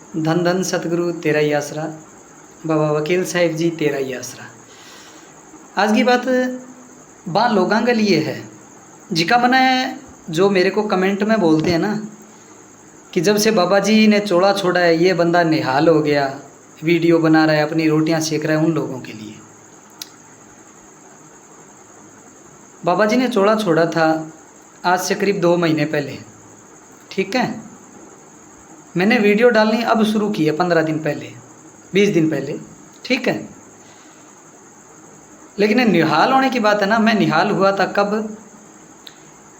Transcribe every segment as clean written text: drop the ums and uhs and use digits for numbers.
धन धन सतगुरु तेरा ही आसरा, बाबा वकील साहिब जी तेरा ही आसरा। आज की बात बा लोगों के लिए है जिका मैंने जो मेरे को कमेंट में बोलते हैं ना कि जब से बाबा जी ने चोला छोड़ा है ये बंदा निहाल हो गया, वीडियो बना रहा है, अपनी रोटियां सेक रहा है, उन लोगों के लिए। बाबा जी ने चोला छोड़ा था आज से करीब 2 महीने पहले, ठीक है। मैंने वीडियो डालनी अब शुरू की है 15 दिन पहले, 20 दिन पहले, ठीक है। लेकिन निहाल होने की बात है ना, मैं निहाल हुआ था कब?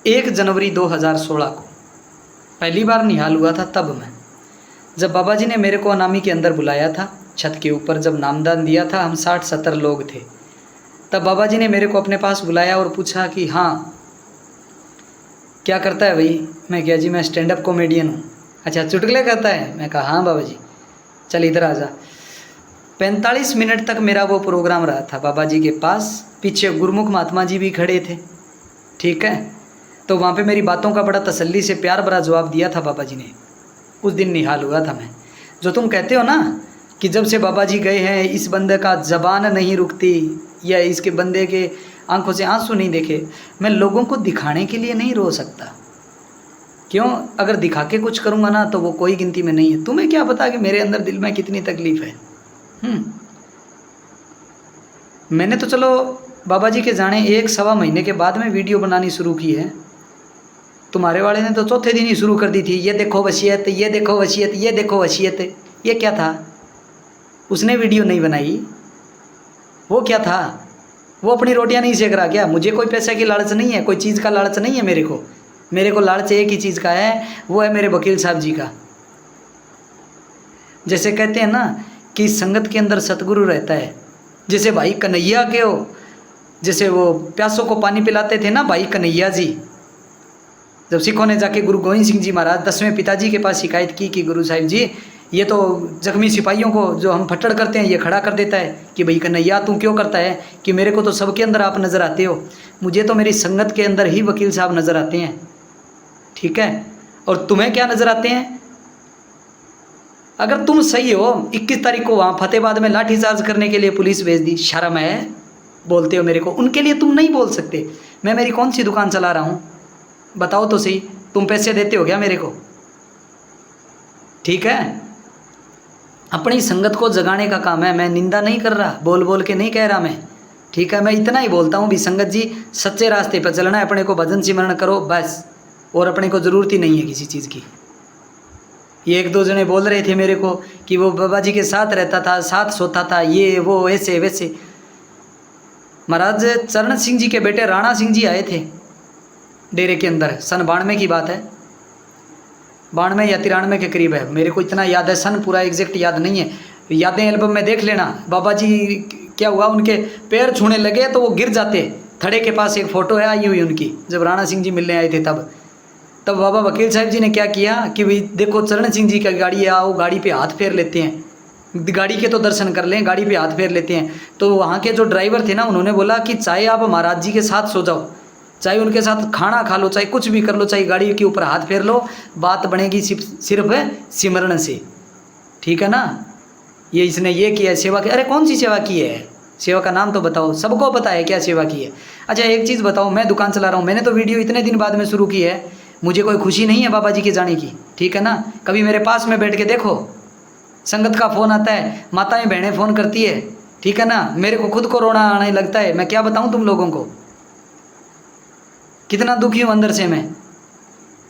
1 जनवरी 2016 को पहली बार निहाल हुआ था। तब मैं जब बाबा जी ने मेरे को अनामी के अंदर बुलाया था, छत के ऊपर जब नामदान दिया था, हम 60-70 लोग थे, तब बाबा जी ने मेरे को अपने पास बुलाया और पूछा कि हाँ क्या करता है भाई? मैं क्या जी मैं स्टैंड अप कॉमेडियन हूँ। अच्छा चुटकुले करता है? मैं कहा हाँ बाबा जी, चल इधर आ जा। 45 मिनट तक मेरा वो प्रोग्राम रहा था बाबा जी के पास। पीछे गुरुमुख महात्मा जी भी खड़े थे, ठीक है। तो वहाँ पे मेरी बातों का बड़ा तसल्ली से प्यार भरा जवाब दिया था बाबा जी ने। उस दिन निहाल हुआ था मैं। जो तुम कहते हो ना कि जब से बाबा जी गए हैं इस बंदे का ज़बान नहीं रुकती, या इसके बंदे के आंखों से आंसू नहीं देखे, मैं लोगों को दिखाने के लिए नहीं रो सकता। क्यों? अगर दिखा के कुछ करूँगा ना तो वो कोई गिनती में नहीं है। तुम्हें क्या पता कि मेरे अंदर दिल में कितनी तकलीफ़ है। मैंने तो चलो बाबा जी के जाने 1-1.25 महीने के बाद में वीडियो बनानी शुरू की है। तुम्हारे वाले ने तो चौथे दिन ही शुरू कर दी थी, ये देखो वसीयत, ये देखो वसीयत, ये देखो वसीयत। ये क्या था? उसने वीडियो नहीं बनाई, वो क्या था? वो अपनी रोटियां नहीं सेक रहा क्या? मुझे कोई पैसे की लालच नहीं है, कोई चीज़ का लालच नहीं है मेरे को लालच एक ही चीज़ का है, वो है मेरे वकील साहब जी का। जैसे कहते हैं ना कि संगत के अंदर सतगुरु रहता है, जैसे भाई कन्हैया के हो, जैसे वो प्यासों को पानी पिलाते थे ना भाई कन्हैया जी। जब सिखों ने जाके गुरु गोविंद सिंह जी महाराज 10वें पिताजी के पास शिकायत की कि गुरु साहिब जी ये तो जख्मी सिपाहियों को जो हम फट्टड़ करते हैं ये खड़ा कर देता है, कि भाई कन्हैया तू क्यों करता है? कि मेरे को तो सबके अंदर आप नज़र आते हो, मुझे तो मेरी संगत के अंदर ही वकील साहब नज़र आते हैं, ठीक है। और तुम्हें क्या नज़र आते हैं? अगर तुम सही हो, 21 तारीख को वहाँ फतेहाबाद में लाठीचार्ज करने के लिए पुलिस भेज दी, शर्म है? बोलते हो मेरे को, उनके लिए तुम नहीं बोल सकते। मैं मेरी कौन सी दुकान चला रहा हूँ बताओ तो सही? तुम पैसे देते हो क्या मेरे को? ठीक है, अपनी संगत को जगाने का काम है। मैं निंदा नहीं कर रहा, बोल बोल के नहीं कह रहा मैं, ठीक है। मैं इतना ही बोलता हूँ भी संगत जी सच्चे रास्ते पर चलना है, अपने को भजन सिमरण करो बस, और अपने को ज़रूरत ही नहीं है किसी चीज़ की। ये 1-2 जने बोल रहे थे मेरे को कि वो बाबा जी के साथ रहता था, साथ सोता था, ये वो ऐसे वैसे। महाराज चरण सिंह जी के बेटे राणा सिंह जी आए थे डेरे के अंदर, सन 92 की बात है, 92 या 93 के करीब है, मेरे को इतना याद है, सन पूरा एग्जैक्ट याद नहीं है, यादें एल्बम में देख लेना। बाबा जी क्या हुआ, उनके पैर छूने लगे तो वो गिर जाते। थड़े के पास एक फ़ोटो है आई हुई उनकी, जब राणा सिंह जी मिलने आए थे तब बाबा वकील साहब जी ने क्या किया कि भाई देखो चरण सिंह जी की गाड़ी है, आओ गाड़ी पे हाथ फेर लेते हैं, गाड़ी के तो दर्शन कर लें, गाड़ी पे हाथ फेर लेते हैं। तो वहाँ के जो ड्राइवर थे ना, उन्होंने बोला कि चाहे आप महाराज जी के साथ सो जाओ, चाहे उनके साथ खाना खा लो, चाहे कुछ भी कर लो, चाहे गाड़ी के ऊपर हाथ फेर लो, बात बनेगी सिर्फ सिमरण से, ठीक है ना। ये इसने ये किया, सेवा की। अरे कौन सी सेवा की है? सेवा का नाम तो बताओ, सबको पता है क्या सेवा की है। अच्छा एक चीज़ बताओ, मैं दुकान चला रहा हूँ, मैंने तो वीडियो इतने दिन बाद में शुरू की है, मुझे कोई खुशी नहीं है बाबा जी के जाने की, ठीक है ना। कभी मेरे पास में बैठ के देखो, संगत का फ़ोन आता है, माताएं बहनें फ़ोन करती है, ठीक है ना, मेरे को खुद को रोना आने लगता है। मैं क्या बताऊँ तुम लोगों को, कितना दुखी हूँ अंदर से मैं,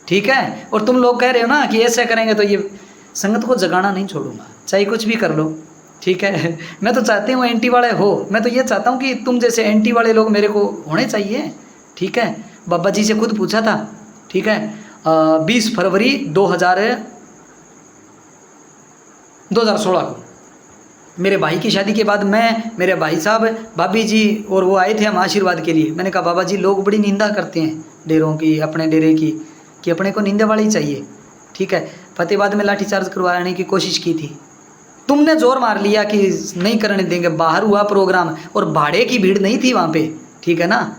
ठीक है। और तुम लोग कह रहे हो ना कि ऐसा करेंगे तो ये संगत को जगाना नहीं छोड़ूंगा, चाहे कुछ भी कर लो, ठीक है। मैं तो चाहती हूँ एंटी वाले हो, मैं तो ये चाहता हूँ कि तुम जैसे एंटी वाले लोग मेरे को होने चाहिए, ठीक है। बाबा जी से खुद पूछा था, ठीक है, 20 फरवरी 2016 को मेरे भाई की शादी के बाद मैं, मेरे भाई साहब, भाभी जी और वो आए थे हम आशीर्वाद के लिए। मैंने कहा बाबा जी लोग बड़ी निंदा करते हैं डेरों की, अपने डेरे की, कि अपने को निंदा वाली चाहिए, ठीक है। फतेहाबाद में लाठीचार्ज करवाने की कोशिश की थी, तुमने जोर मार लिया कि नहीं करने देंगे। बाहर हुआ प्रोग्राम और भाड़े की भीड़ नहीं थी वहाँ पे, ठीक है ना,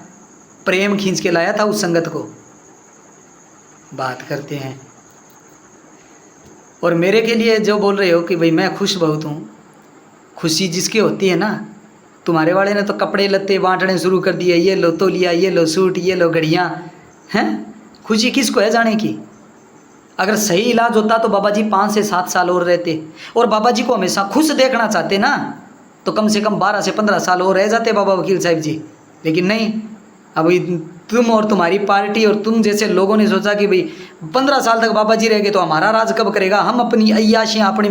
प्रेम खींच के लाया था उस संगत को। बात करते हैं और मेरे के लिए जो बोल रहे हो कि भाई मैं खुश बहुत हूँ, खुशी जिसकी होती है ना, तुम्हारे वाले ने तो कपड़े लत्ते बांटने शुरू कर दिए, ये लो तौलिया, ये लो सूट, ये लो घड़ियाँ हैं। खुशी किसको है जाने की। अगर सही इलाज होता तो बाबा जी 5 से 7 साल और रहते, और बाबा जी को हमेशा खुश देखना चाहते ना, तो कम से कम 12 से 15 साल और रह जाते बाबा वकील साहब जी। लेकिन नहीं, अभी तुम और तुम्हारी पार्टी और तुम जैसे लोगों ने सोचा कि भाई 15 साल तक बाबा जी रहेंगे तो हमारा राज कब करेगा, हम अपनी अय्याशियाँ अपनी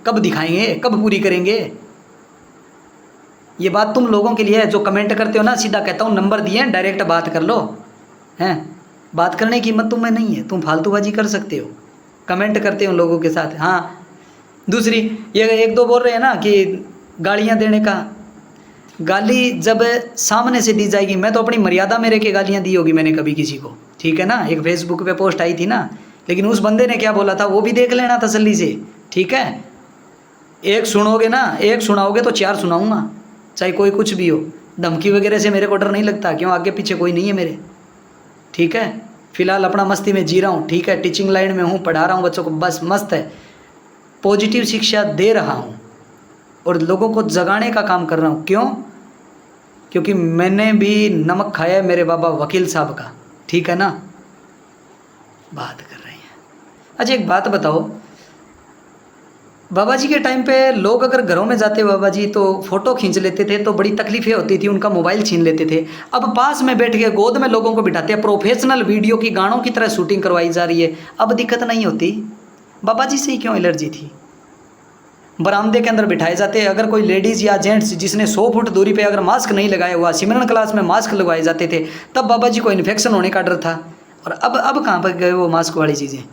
कब दिखाएंगे, कब पूरी करेंगे। ये बात तुम लोगों के लिए है जो कमेंट करते हो ना, सीधा कहता हूँ नंबर दिए डायरेक्ट बात कर लो, हैं। बात करने की हिम्मत तुम्हें नहीं है, तुम फालतूबाजी कर सकते हो, कमेंट करते हो लोगों के साथ। हाँ, दूसरी ये एक दो बोल रहे हैं ना कि गालियाँ देने का, गाली जब सामने से दी जाएगी, मैं तो अपनी मर्यादा में रह के गालियाँ दी होगी मैंने कभी किसी को, ठीक है ना। एक फेसबुक पे पोस्ट आई थी ना, लेकिन उस बंदे ने क्या बोला था वो भी देख लेना तसल्ली से, ठीक है। एक सुनोगे ना, एक सुनाओगे तो 4 सुनाऊंगा, चाहे कोई कुछ भी हो। धमकी वगैरह से मेरे को डर नहीं लगता, क्यों, आगे पीछे कोई नहीं है मेरे, ठीक है। फिलहाल अपना मस्ती में जी रहा हूँ, ठीक है। टीचिंग लाइन में हूँ, पढ़ा रहा हूँ बच्चों को, बस मस्त है। पॉजिटिव शिक्षा दे रहा हूँ और लोगों को जगाने का काम कर रहा हूँ। क्यों? क्योंकि मैंने भी नमक खाया है मेरे बाबा वकील साहब का, ठीक है ना। बात कर रहे हैं। अच्छा एक बात बताओ, बाबा जी के टाइम पे लोग अगर घरों में जाते बाबा जी तो फ़ोटो खींच लेते थे तो बड़ी तकलीफ़ें होती थी, उनका मोबाइल छीन लेते थे। अब पास में बैठ के गोद में लोगों को बिठाते हैं, प्रोफेशनल वीडियो की गानों की तरह शूटिंग करवाई जा रही है, अब दिक्कत नहीं होती। बाबा जी से ही क्यों एलर्जी थी। बरामदे के अंदर बिठाए जाते हैं, अगर कोई लेडीज़ या जेंट्स जिसने 100 फुट दूरी पे अगर मास्क नहीं लगाया हुआ, सिमरन क्लास में मास्क लगवाए जाते थे, तब बाबा जी को इन्फेक्शन होने का डर था। और अब कहाँ पर गए वो मास्क वाली चीज़ें।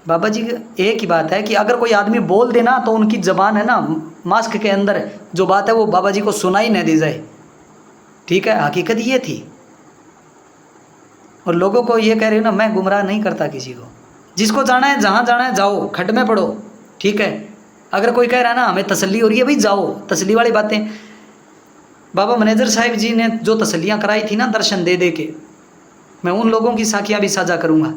बाबा जी एक ही बात है कि अगर कोई आदमी बोल देना तो उनकी ज़बान है ना मास्क के अंदर जो बात है वो बाबा जी को सुनाई न दी जाए, ठीक है। हकीकत ये थी। और लोगों को ये कह रहे हो ना, मैं गुमराह नहीं करता किसी को, जिसको जाना है जहाँ जाना है जाओ, खड्ड में पड़ो, ठीक है। अगर कोई कह रहा है ना हमें तसल्ली हो रही है, भाई जाओ, तसल्ली वाली बातें। बाबा मैनेजर साहिब जी ने जो तसल्लियाँ कराई थी ना दर्शन दे दे के, मैं उन लोगों की साखियाँ भी साझा करूँगा।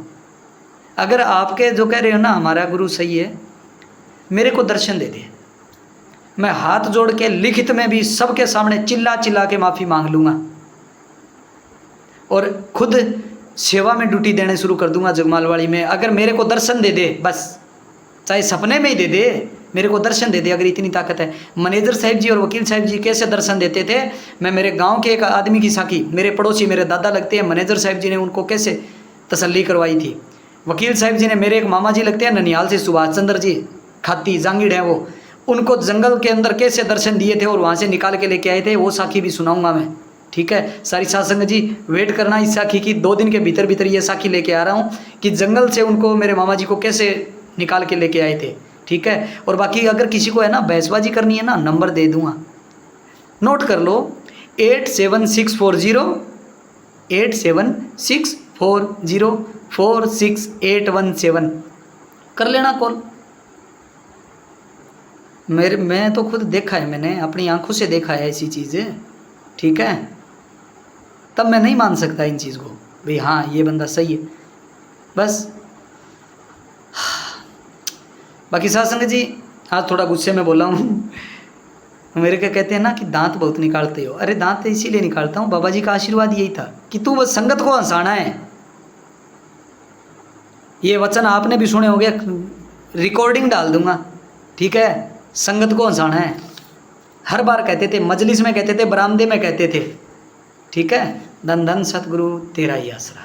अगर आपके जो कह रहे हो ना हमारा गुरु सही है, मेरे को दर्शन दे दे, मैं हाथ जोड़ के लिखित में भी सबके सामने चिल्ला चिल्ला के माफ़ी मांग लूँगा और खुद सेवा में ड्यूटी देने शुरू कर दूंगा जगमालवाड़ी में। अगर मेरे को दर्शन दे दे, बस चाहे सपने में ही दे दे, मेरे को दर्शन दे दे, अगर इतनी ताकत है। मैनेजर साहिब जी और वकील साहिब जी कैसे दर्शन देते थे, मैं मेरे गांव के एक आदमी की साखी, मेरे पड़ोसी मेरे दादा लगते हैं, मैनेजर साहिब जी ने उनको कैसे तसल्ली करवाई थी। वकील साहिब जी ने, मेरे एक मामा जी लगते हैं ननिहाल से, सुभाष चंद्र जी खाती जांगीड़ हैं वो, उनको जंगल के अंदर कैसे दर्शन दिए थे और वहाँ से निकाल के लेके आए थे, वो साखी भी सुनाऊंगा मैं, ठीक है। सारी साधसंग जी वेट करना इस साखी की, 2 दिन के भीतर भीतर ये साखी लेके आ रहा हूँ कि जंगल से उनको मेरे मामा जी को कैसे निकाल के लेके आए थे, ठीक है। और बाकी अगर किसी को है ना बहसबाजी करनी है ना, नंबर दे दूँगा, नोट कर लो, 8764046817 कर लेना कॉल। मैं तो खुद देखा है, मैंने अपनी आंखों से देखा है ऐसी चीज़ें, ठीक है। तब मैं नहीं मान सकता इन चीज़ को, भाई हाँ ये बंदा सही है, बस। बाकी साधसंग जी आज थोड़ा गुस्से में बोला हूँ। मेरे को कहते हैं ना कि दांत बहुत निकालते हो, अरे दांत तो इसीलिए निकालता हूँ, बाबा जी का आशीर्वाद यही था कि तू बस संगत को हंसाना है। ये वचन आपने भी सुने होंगे, रिकॉर्डिंग डाल दूंगा, ठीक है। संगत को हंसाना है, हर बार कहते थे, मजलिस में कहते थे, बरामदे में कहते थे, ठीक है। धन धन सतगुरु तेरा ही आसरा।